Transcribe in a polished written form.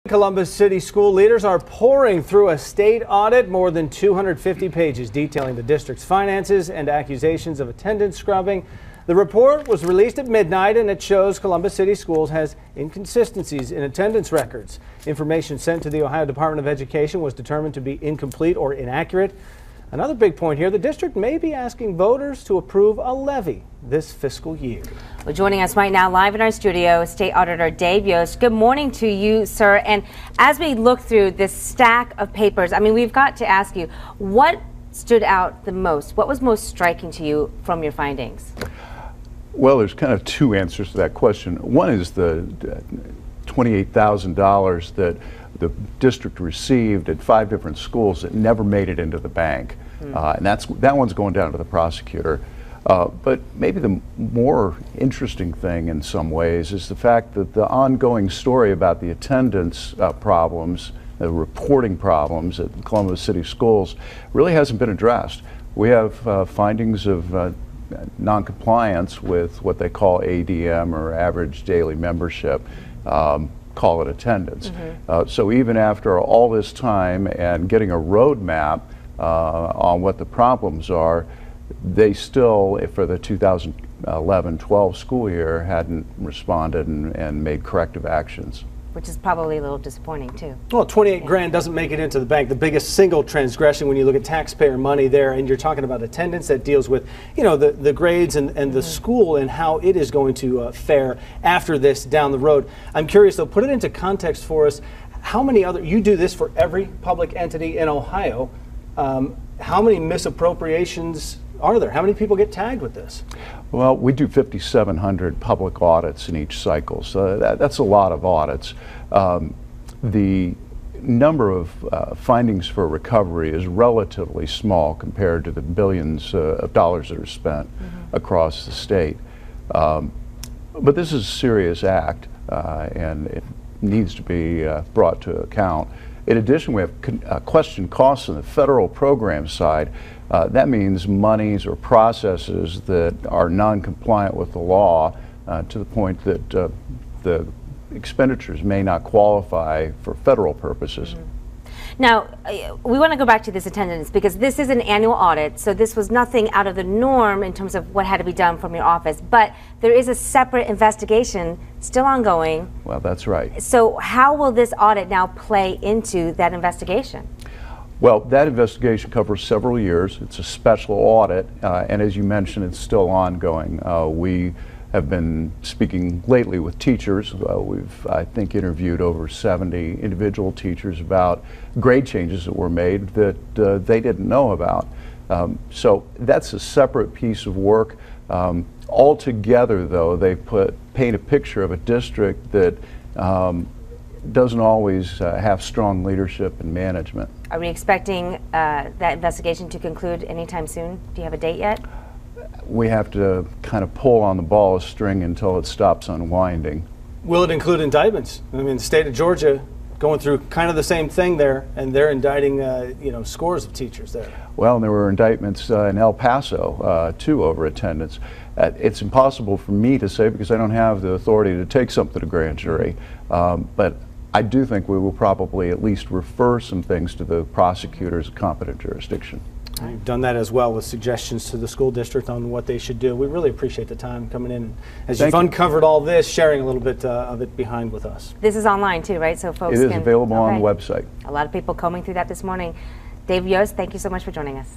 Columbus City school leaders are pouring through a state audit, more than 250 pages detailing the district's finances and accusations of attendance scrubbing. The report was released at midnight and it shows Columbus City Schools has inconsistencies in attendance records. Information sent to the Ohio Department of Education was determined to be incomplete or inaccurate. Another big point here, the district may be asking voters to approve a levy this fiscal year. Well, joining us right now live in our studio, State Auditor Dave Yost. Good morning to you, sir. And as we look through this stack of papers, I mean, we've got to ask you, what stood out the most? What was most striking to you from your findings? Well, there's kind of two answers to that question. One is the $28,000 that the district received at 5 different schools that never made it into the bank. And that one's going down to the prosecutor. But maybe the more interesting thing in some ways is the fact that the ongoing story about the attendance problems, the reporting problems at Columbus City Schools really hasn't been addressed. We have findings of non-compliance with what they call ADM, or average daily membership, call it attendance. So even after all this time and getting a roadmap on what the problems are, they still, for the 2011-12 school year, hadn't responded and made corrective actions. Which is probably a little disappointing too. Well, 28 grand doesn't make it into the bank. The biggest single transgression when you look at taxpayer money there, and you're talking about attendance that deals with, you know, the grades and the school and how it is going to fare after this down the road. I'm curious though, put it into context for us. How many other, you do this for every public entity in Ohio. How many misappropriations are there? How many people get tagged with this? Well, we do 5,700 public audits in each cycle, so that's a lot of audits. The number of findings for recovery is relatively small compared to the billions of dollars that are spent across the state. But this is a serious act, and it needs to be brought to account. In addition, we have question costs on the federal program side. That means monies or processes that are non-compliant with the law to the point that the expenditures may not qualify for federal purposes. Now, we want to go back to this attendance because this is an annual audit, so this was nothing out of the norm in terms of what had to be done from your office, but there is a separate investigation still ongoing. Well, that's right. So how will this audit now play into that investigation? Well, that investigation covers several years. It's a special audit, and as you mentioned, it's still ongoing. We have been speaking lately with teachers. We've, I think, interviewed over 70 individual teachers about grade changes that were made that they didn't know about. So that's a separate piece of work. Altogether, though, they paint a picture of a district that doesn't always have strong leadership and management. Are we expecting that investigation to conclude anytime soon? Do you have a date yet? We have to kind of pull on the ball of string until it stops unwinding. Will it include indictments? I mean, the state of Georgia going through kind of the same thing there, and they're indicting you know, scores of teachers there. Well, and there were indictments in El Paso too over attendance. It's impossible for me to say because I don't have the authority to take something to grand jury, but I do think we will probably at least refer some things to the prosecutor's competent jurisdiction. You've done that as well with suggestions to the school district on what they should do. We really appreciate the time coming in. As you've uncovered all this, sharing a little bit of it behind with us. This is online too, right? So folks can... It is available on the website. A lot of people combing through that this morning. Dave Yost, thank you so much for joining us.